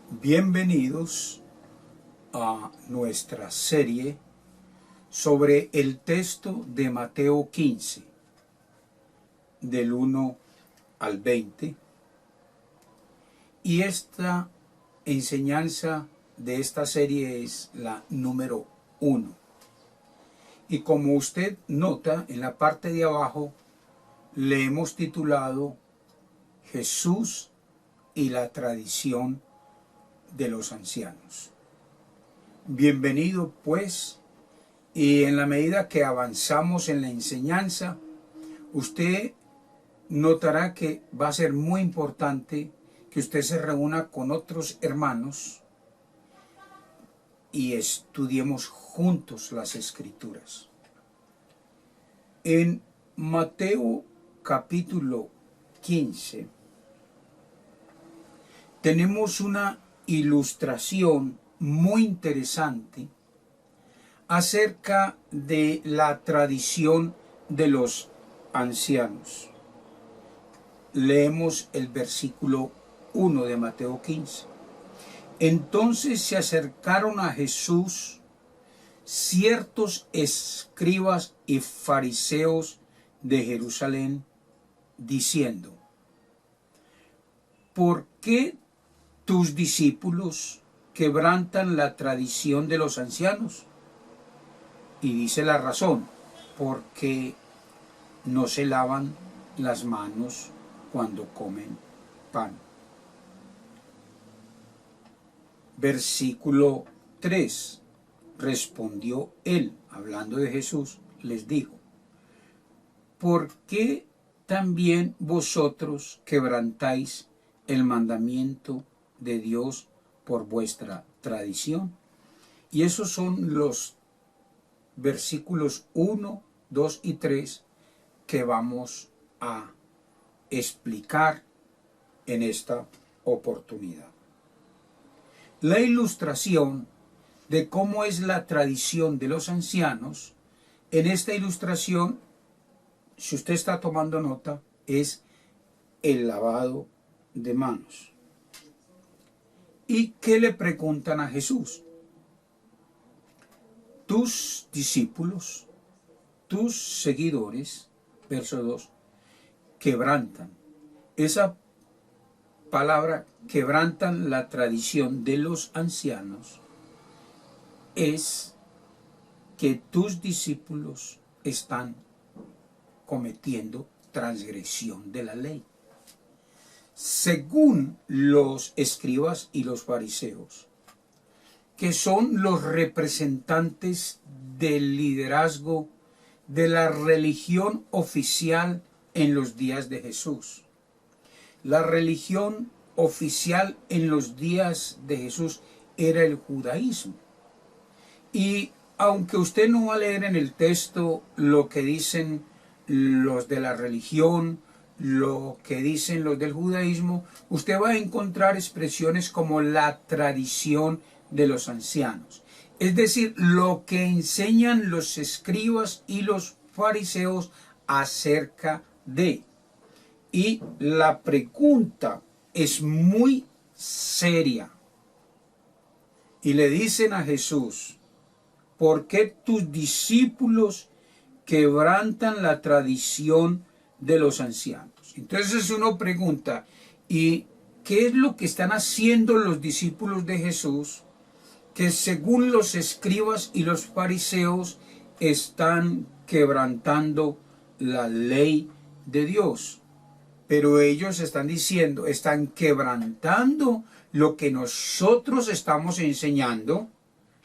Bienvenidos a nuestra serie sobre el texto de Mateo 15, del 1 al 20. Y esta enseñanza de esta serie es la número 1. Y como usted nota en la parte de abajo, le hemos titulado Jesús y la tradición de los ancianos. Bienvenido pues, y en la medida que avanzamos en la enseñanza, usted notará que va a ser muy importante que usted se reúna con otros hermanos y estudiemos juntos las Escrituras. En Mateo capítulo 15 tenemos una ilustración muy interesante acerca de la tradición de los ancianos. Leemos el versículo 1 de Mateo 15. Entonces se acercaron a Jesús ciertos escribas y fariseos de Jerusalén, diciendo: ¿por qué tus discípulos quebrantan la tradición de los ancianos? Y dice la razón: porque no se lavan las manos cuando comen pan. Versículo 3. Respondió él, hablando de Jesús, les dijo: ¿por qué también vosotros quebrantáis el mandamiento de Dios por vuestra tradición? Y esos son los versículos 1, 2 y 3 que vamos a explicar en esta oportunidad. La ilustración de cómo es la tradición de los ancianos, en esta ilustración, si usted está tomando nota, es el lavado de manos. ¿Y qué le preguntan a Jesús? Tus discípulos, tus seguidores, verso 2, quebrantan. Esa palabra, quebrantan la tradición de los ancianos, es que tus discípulos están cometiendo transgresión de la ley. Según los escribas y los fariseos, que son los representantes del liderazgo de la religión oficial en los días de Jesús. La religión oficial en los días de Jesús era el judaísmo. Y aunque usted no va a leer en el texto lo que dicen los de la religión, lo que dicen los del judaísmo, usted va a encontrar expresiones como la tradición de los ancianos. Es decir, lo que enseñan los escribas y los fariseos acerca de. Y la pregunta es muy seria. Y le dicen a Jesús: ¿por qué tus discípulos quebrantan la tradición de los ancianos? Entonces uno pregunta: ¿y qué es lo que están haciendo los discípulos de Jesús que según los escribas y los fariseos están quebrantando la ley de Dios? Pero ellos están diciendo, están quebrantando lo que nosotros estamos enseñando,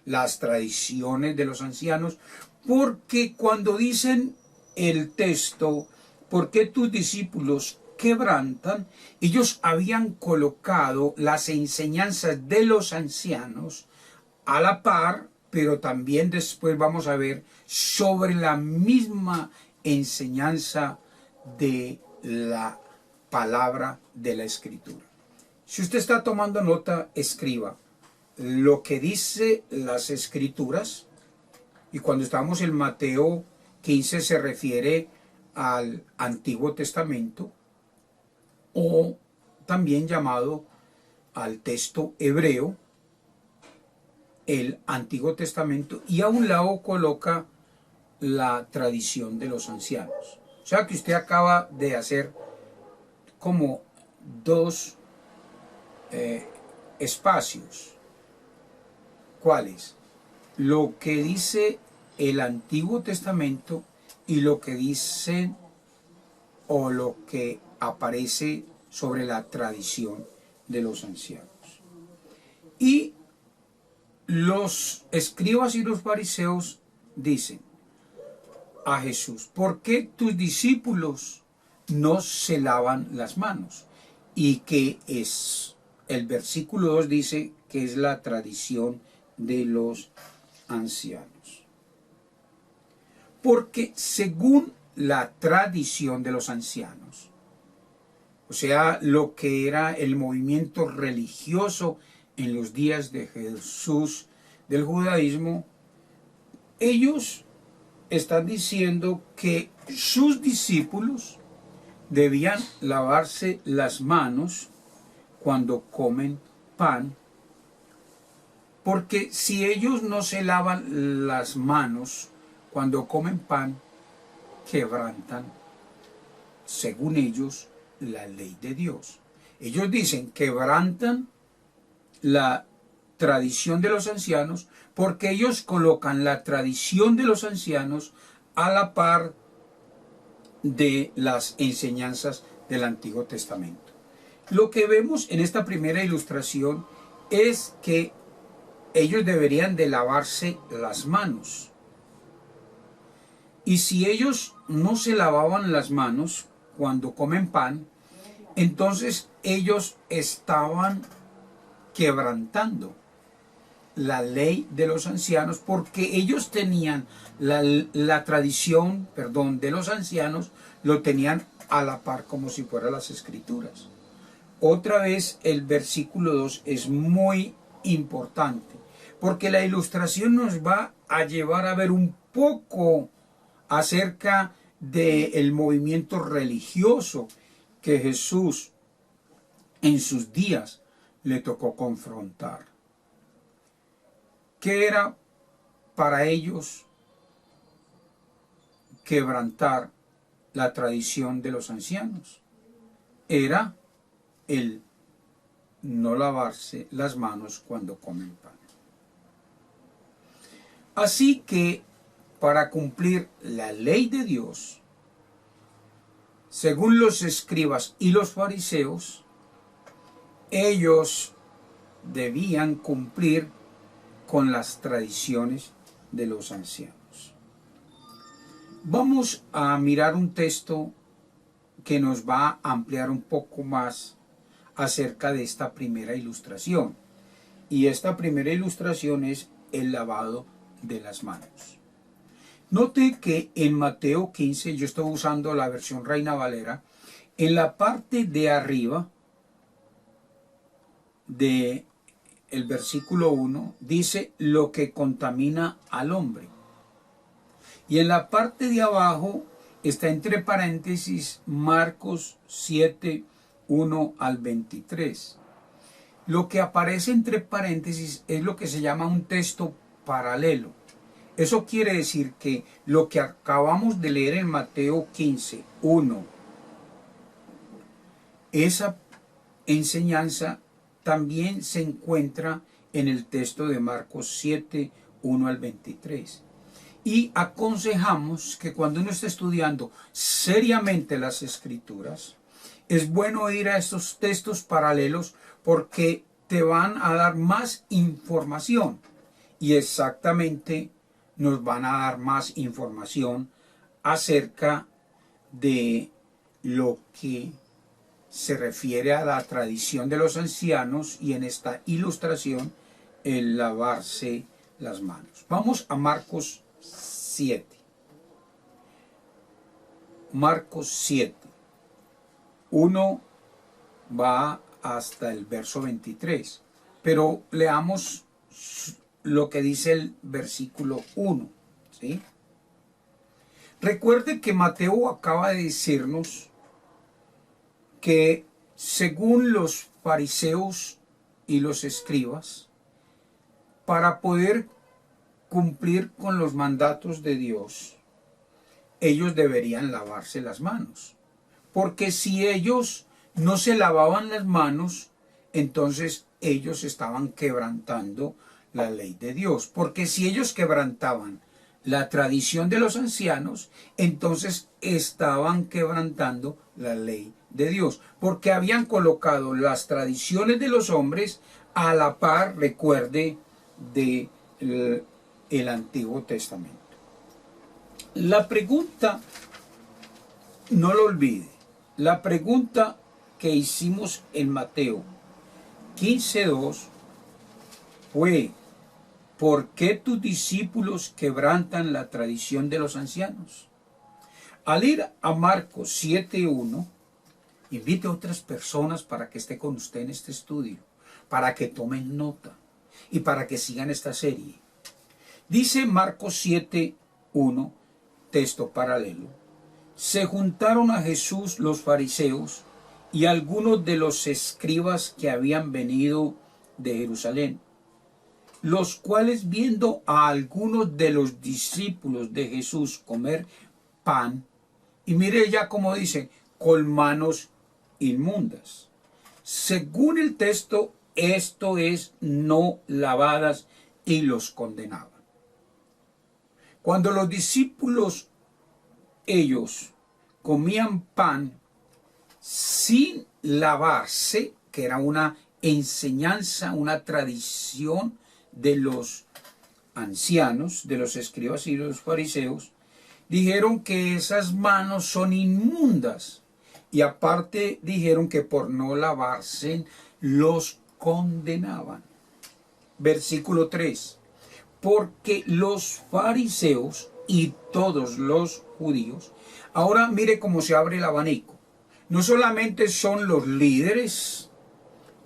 las tradiciones de los ancianos, porque cuando dicen el texto, ¿por qué tus discípulos quebrantan? Ellos habían colocado las enseñanzas de los ancianos a la par, pero también después vamos a ver sobre la misma enseñanza de la palabra de la Escritura. Si usted está tomando nota, escriba lo que dice las Escrituras. Y cuando estamos en Mateo 15 se refiere al Antiguo Testamento, o también llamado al texto hebreo, el Antiguo Testamento, y a un lado coloca la tradición de los ancianos. O sea que usted acaba de hacer como dos espacios. ¿Cuáles? Lo que dice el Antiguo Testamento y lo que dice o lo que aparece sobre la tradición de los ancianos. Y los escribas y los fariseos dicen a Jesús: ¿por qué tus discípulos no se lavan las manos? Y que es, el versículo 2 dice que es la tradición de los ancianos. Porque según la tradición de los ancianos, o sea, lo que era el movimiento religioso en los días de Jesús del judaísmo, ellos están diciendo que sus discípulos debían lavarse las manos cuando comen pan, porque si ellos no se lavan las manos cuando comen pan, quebrantan, según ellos, la ley de Dios. Ellos dicen, quebrantan la tradición de los ancianos, porque ellos colocan la tradición de los ancianos a la par de las enseñanzas del Antiguo Testamento. Lo que vemos en esta primera ilustración es que ellos deberían de lavarse las manos. Y si ellos no se lavaban las manos cuando comen pan, entonces ellos estaban quebrantando la ley de los ancianos, porque ellos tenían la tradición, de los ancianos, lo tenían a la par como si fueran las escrituras. Otra vez el versículo 2 es muy importante, porque la ilustración nos va a llevar a ver un poco acerca del movimiento religioso que Jesús en sus días le tocó confrontar. ¿Qué era para ellos quebrantar la tradición de los ancianos? Era el no lavarse las manos cuando comen pan. Así que para cumplir la ley de Dios, según los escribas y los fariseos, ellos debían cumplir con las tradiciones de los ancianos. Vamos a mirar un texto que nos va a ampliar un poco más acerca de esta primera ilustración. Y esta primera ilustración es el lavado de las manos. Note que en Mateo 15, yo estoy usando la versión Reina Valera, en la parte de arriba de el versículo 1 dice lo que contamina al hombre. Y en la parte de abajo está entre paréntesis Marcos 7, 1 al 23. Lo que aparece entre paréntesis es lo que se llama un texto paralelo. Eso quiere decir que lo que acabamos de leer en Mateo 15, 1, esa enseñanza también se encuentra en el texto de Marcos 7, 1 al 23. Y aconsejamos que cuando uno está estudiando seriamente las Escrituras, es bueno ir a estos textos paralelos porque te van a dar más información. Y exactamente nos van a dar más información acerca de lo que se refiere a la tradición de los ancianos y en esta ilustración el lavarse las manos. Vamos a Marcos 7. Marcos 7. 1 va hasta el verso 23. Pero leamos lo que dice el versículo 1. ¿Sí? Recuerde que Mateo acaba de decirnos que según los fariseos y los escribas, para poder cumplir con los mandatos de Dios, ellos deberían lavarse las manos. Porque si ellos no se lavaban las manos, entonces ellos estaban quebrantando la ley de Dios. Porque si ellos quebrantaban la tradición de los ancianos, entonces estaban quebrantando la ley de Dios. Porque habían colocado las tradiciones de los hombres a la par, recuerde, de el Antiguo Testamento. La pregunta, no lo olvide, la pregunta que hicimos en Mateo 15:2 fue: ¿por qué tus discípulos quebrantan la tradición de los ancianos? Al ir a Marcos 7:1, invite a otras personas para que esté con usted en este estudio, para que tomen nota y para que sigan esta serie. Dice Marcos 7:1, texto paralelo: se juntaron a Jesús los fariseos y algunos de los escribas que habían venido de Jerusalén, los cuales, viendo a algunos de los discípulos de Jesús comer pan, y mire ya como dice, con manos inmundas. Según el texto, esto es, no lavadas, y los condenaban. Cuando los discípulos, ellos comían pan sin lavarse, que era una enseñanza, una tradición de los ancianos, de los escribas y los fariseos, dijeron que esas manos son inmundas, y aparte dijeron que por no lavarse los condenaban. Versículo 3: porque los fariseos y todos los judíos, ahora mire cómo se abre el abanico, no solamente son los líderes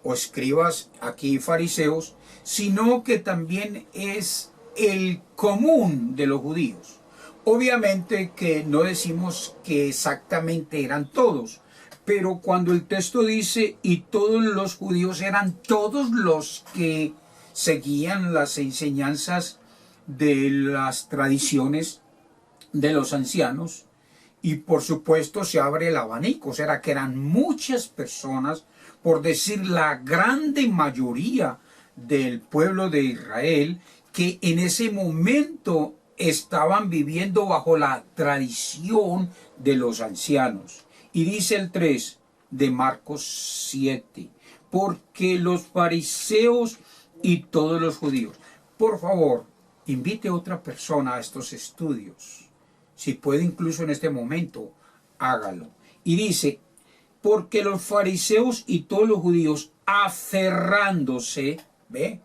o escribas aquí fariseos, sino que también es el común de los judíos. Obviamente que no decimos que exactamente eran todos, pero cuando el texto dice y todos los judíos, eran todos los que seguían las enseñanzas de las tradiciones de los ancianos. Y por supuesto se abre el abanico, o sea que eran muchas personas, por decir la grande mayoría del pueblo de Israel, que en ese momento estaban viviendo bajo la tradición de los ancianos. Y dice el 3 de Marcos 7, porque los fariseos y todos los judíos. Por favor, invite a otra persona a estos estudios. Si puede, incluso en este momento, hágalo. Y dice, porque los fariseos y todos los judíos, aferrándose, ¿ve?,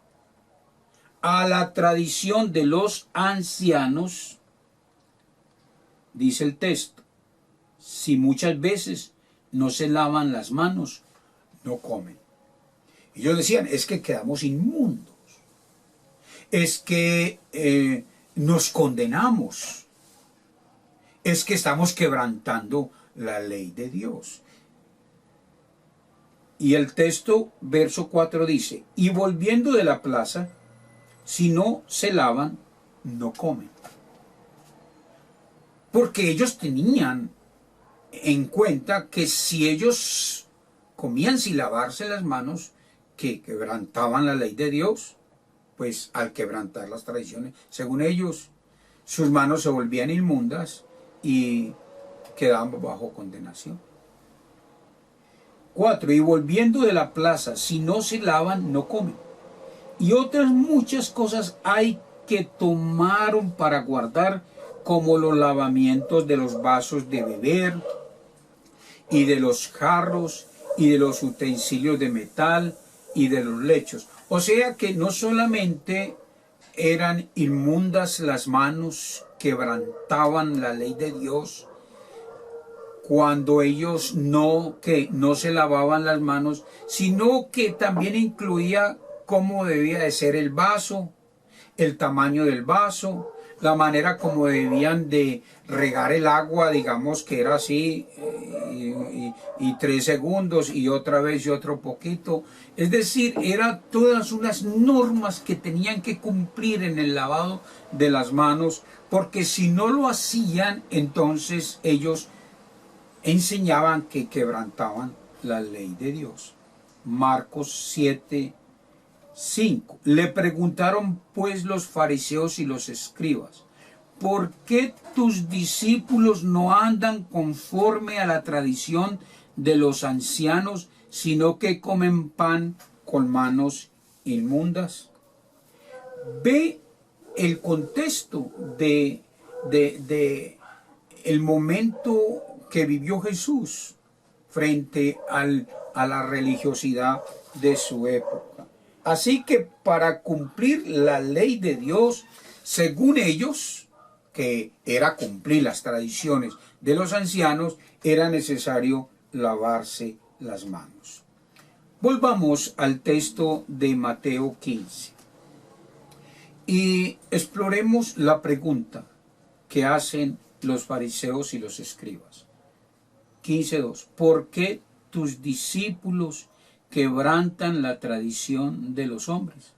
a la tradición de los ancianos, dice el texto, si muchas veces no se lavan las manos, no comen. Ellos decían, es que quedamos inmundos, es que nos condenamos, es que estamos quebrantando la ley de Dios. Y el texto, verso 4 dice, y volviendo de la plaza, si no se lavan, no comen. Porque ellos tenían en cuenta que si ellos comían sin lavarse las manos, que quebrantaban la ley de Dios, pues al quebrantar las tradiciones, según ellos, sus manos se volvían inmundas y quedaban bajo condenación. 4. Y volviendo de la plaza, si no se lavan, no comen. Y otras muchas cosas hay que tomaron para guardar, como los lavamientos de los vasos de beber, y de los jarros, y de los utensilios de metal, y de los lechos. O sea que no solamente eran inmundas las manos, quebrantaban la ley de Dios, cuando ellos no se lavaban las manos, sino que también incluía cómo debía de ser el vaso, el tamaño del vaso, la manera como debían de regar el agua, digamos que era así, y 3 segundos y otra vez y otro poquito. Es decir, eran todas unas normas que tenían que cumplir en el lavado de las manos, porque si no lo hacían, entonces ellos enseñaban que quebrantaban la ley de Dios. Marcos 7:5. Le preguntaron pues los fariseos y los escribas: ¿por qué tus discípulos no andan conforme a la tradición de los ancianos, sino que comen pan con manos inmundas? Ve el contexto de el momento que vivió Jesús frente a la religiosidad de su época. Así que para cumplir la ley de Dios, según ellos, que era cumplir las tradiciones de los ancianos, era necesario lavarse las manos. Volvamos al texto de Mateo 15 y exploremos la pregunta que hacen los fariseos y los escribas. 15:2. ¿Por qué tus discípulos quebrantan la tradición de los hombres?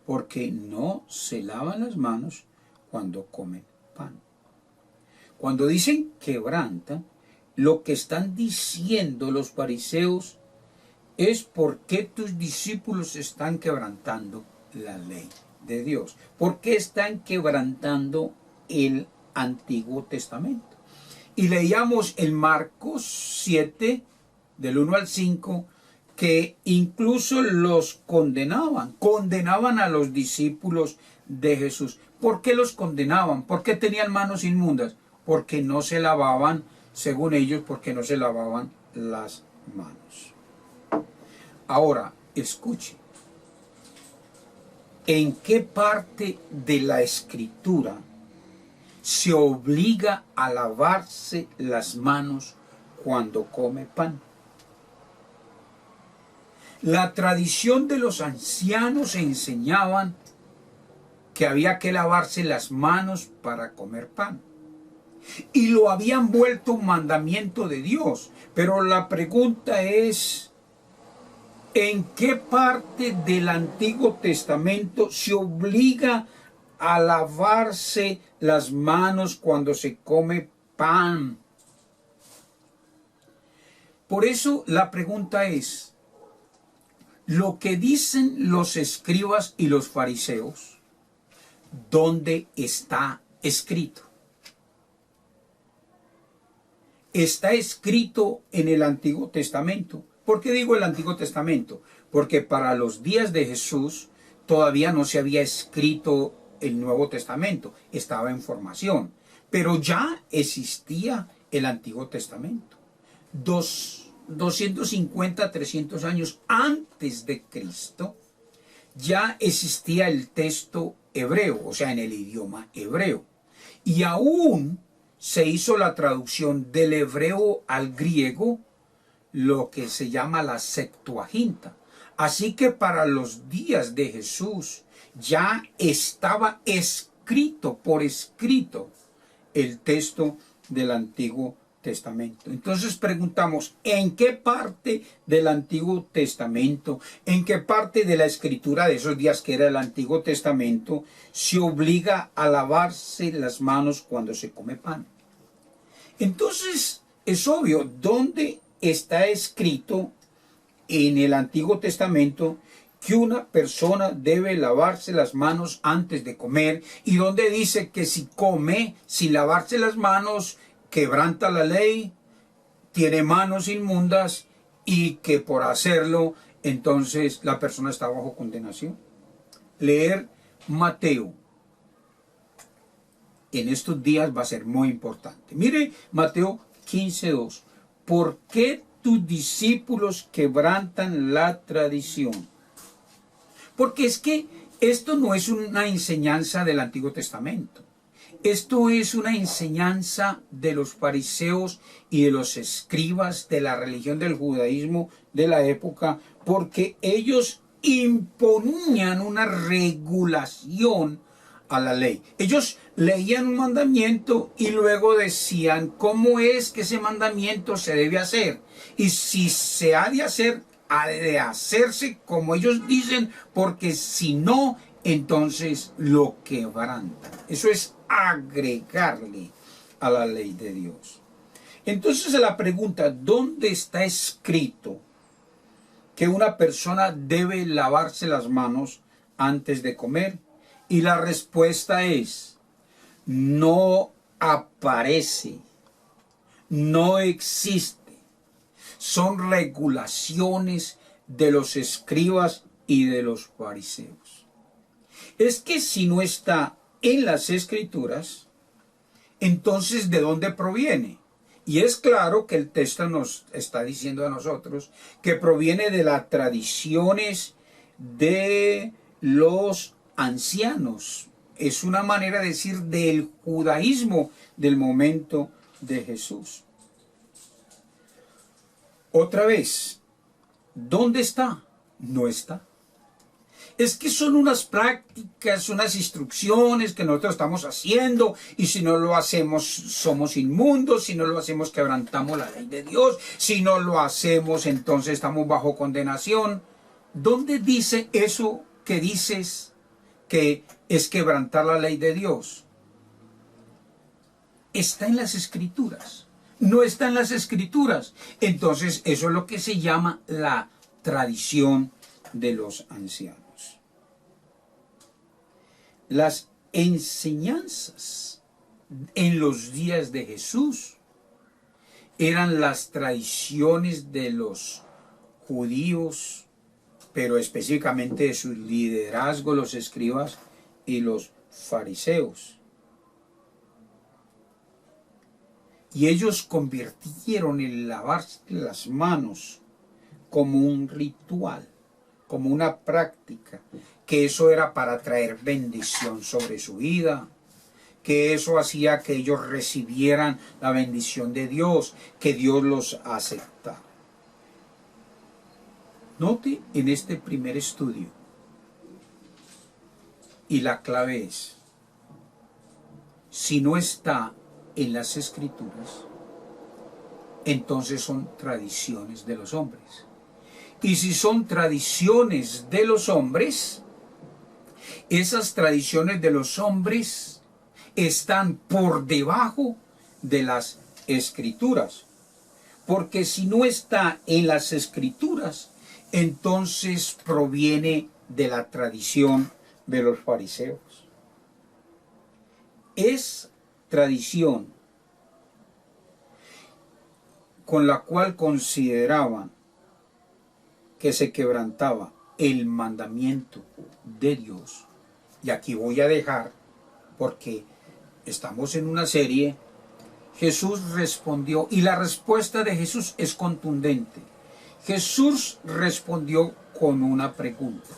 Porque no se lavan las manos cuando comen pan. Cuando dicen quebrantan, lo que están diciendo los fariseos es por qué tus discípulos están quebrantando la ley de Dios. ¿Por qué están quebrantando el Antiguo Testamento? Y leíamos en Marcos 7, del 1 al 5, que incluso los condenaban a los discípulos de Jesús. ¿Por qué los condenaban? ¿Por qué tenían manos inmundas? Porque no se lavaban, según ellos, porque no se lavaban las manos. Ahora, escuche. ¿En qué parte de la Escritura se obliga a lavarse las manos cuando come pan? La tradición de los ancianos enseñaban que había que lavarse las manos para comer pan. Y lo habían vuelto un mandamiento de Dios. Pero la pregunta es, ¿en qué parte del Antiguo Testamento se obliga a lavarse las manos cuando se come pan? Por eso la pregunta es, lo que dicen los escribas y los fariseos, ¿dónde está escrito? Está escrito en el Antiguo Testamento. ¿Por qué digo el Antiguo Testamento? Porque para los días de Jesús todavía no se había escrito el Nuevo Testamento, estaba en formación, pero ya existía el Antiguo Testamento. 250, 300 años antes de Cristo, ya existía el texto hebreo, o sea, en el idioma hebreo. Y aún se hizo la traducción del hebreo al griego, lo que se llama la Septuaginta. Así que para los días de Jesús ya estaba escrito, por escrito, el texto del Antiguo Testamento. Entonces preguntamos, ¿en qué parte del Antiguo Testamento, en qué parte de la escritura de esos días que era el Antiguo Testamento, se obliga a lavarse las manos cuando se come pan? Entonces es obvio, ¿dónde está escrito en el Antiguo Testamento que una persona debe lavarse las manos antes de comer? ¿Y dónde dice que si come sin lavarse las manos quebranta la ley, tiene manos inmundas y que por hacerlo entonces la persona está bajo condenación? Leer Mateo en estos días va a ser muy importante. Mire Mateo 15:2. ¿Por qué tus discípulos quebrantan la tradición? Porque es que esto no es una enseñanza del Antiguo Testamento. Esto es una enseñanza de los fariseos y de los escribas de la religión del judaísmo de la época, porque ellos imponían una regulación a la ley. Ellos leían un mandamiento y luego decían cómo es que ese mandamiento se debe hacer. Y si se ha de hacer, ha de hacerse como ellos dicen, porque si no, entonces lo quebrantan. Eso es agregarle a la ley de Dios. Entonces la pregunta, ¿dónde está escrito que una persona debe lavarse las manos antes de comer? Y la respuesta es, no aparece, no existe. Son regulaciones de los escribas y de los fariseos. Es que si no está en las escrituras, entonces ¿de dónde proviene? Y es claro que el texto nos está diciendo a nosotros que proviene de las tradiciones de los ancianos. Es una manera de decir del judaísmo del momento de Jesús. Otra vez, ¿dónde está? No está. Es que son unas prácticas, unas instrucciones que nosotros estamos haciendo, y si no lo hacemos somos inmundos, si no lo hacemos quebrantamos la ley de Dios, si no lo hacemos entonces estamos bajo condenación. ¿Dónde dice eso que dices que es quebrantar la ley de Dios? Está en las escrituras. No está en las escrituras. Entonces eso es lo que se llama la tradición de los ancianos. Las enseñanzas en los días de Jesús eran las tradiciones de los judíos, pero específicamente de su liderazgo, los escribas y los fariseos. Y ellos convirtieron el lavarse las manos como un ritual, como una práctica, que eso era para traer bendición sobre su vida, que eso hacía que ellos recibieran la bendición de Dios, que Dios los aceptara. Note en este primer estudio, y la clave es, si no está en las escrituras, entonces son tradiciones de los hombres. Y si son tradiciones de los hombres, esas tradiciones de los hombres están por debajo de las escrituras. Porque si no está en las escrituras, entonces proviene de la tradición de los fariseos. Es tradición con la cual consideraban que se quebrantaba el mandamiento de Dios. Y aquí voy a dejar, porque estamos en una serie. Jesús respondió, y la respuesta de Jesús es contundente. Jesús respondió con una pregunta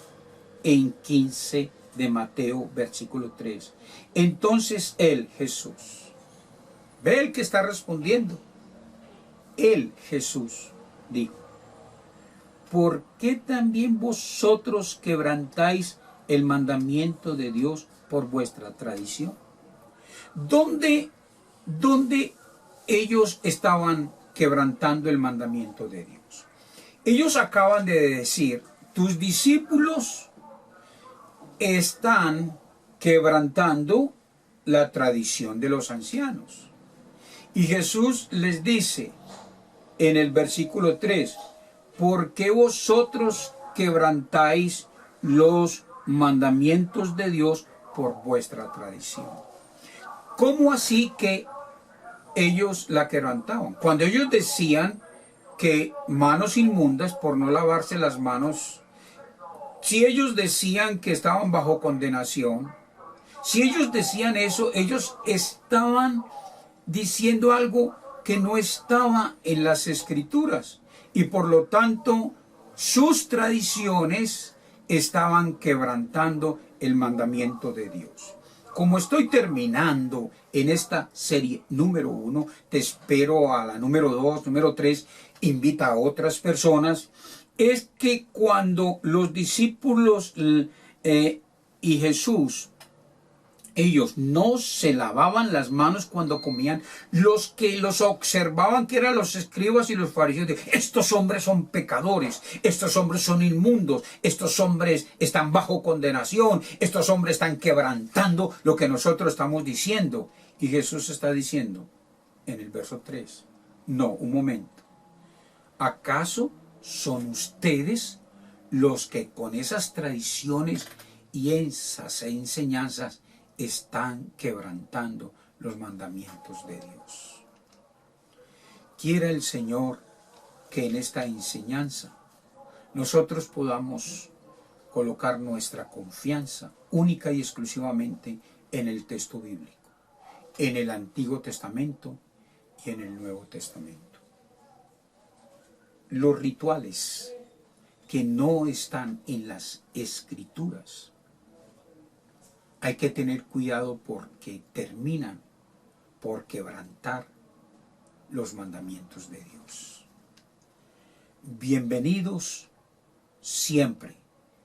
en 15 de Mateo, versículo 3. Entonces él, Jesús, ve el que está respondiendo. Él, Jesús, dijo, ¿por qué también vosotros quebrantáis el mandamiento de Dios por vuestra tradición? ¿Dónde ellos estaban quebrantando el mandamiento de Dios? Ellos acaban de decir, tus discípulos están quebrantando la tradición de los ancianos. Y Jesús les dice en el versículo 3, ¿por qué vosotros quebrantáis los mandamientos de Dios por vuestra tradición? ¿Cómo así que ellos la quebrantaban? Cuando ellos decían que manos inmundas por no lavarse las manos, si ellos decían que estaban bajo condenación, si ellos decían eso, ellos estaban diciendo algo que no estaba en las escrituras, y por lo tanto sus tradiciones estaban quebrantando el mandamiento de Dios. Como estoy terminando en esta serie número 1, te espero a la número 2, número 3, invita a otras personas. Es que cuando los discípulos y Jesús Ellos no se lavaban las manos cuando comían. Los que los observaban, que eran los escribas y los fariseos, de, estos hombres son pecadores, estos hombres son inmundos, estos hombres están bajo condenación, estos hombres están quebrantando lo que nosotros estamos diciendo. Y Jesús está diciendo en el verso 3, no, un momento, ¿acaso son ustedes los que con esas tradiciones y esas enseñanzas están quebrantando los mandamientos de Dios? Quiera el Señor que en esta enseñanza nosotros podamos colocar nuestra confianza única y exclusivamente en el texto bíblico, en el Antiguo Testamento y en el Nuevo Testamento. Los rituales que no están en las Escrituras, hay que tener cuidado porque terminan por quebrantar los mandamientos de Dios. Bienvenidos siempre,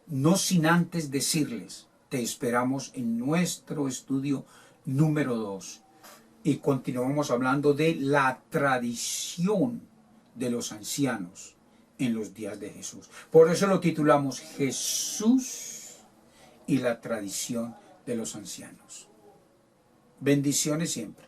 no sin antes decirles, te esperamos en nuestro estudio número 2 y continuamos hablando de la tradición de los ancianos en los días de Jesús. Por eso lo titulamos Jesús y la tradición de los ancianos. Bendiciones siempre.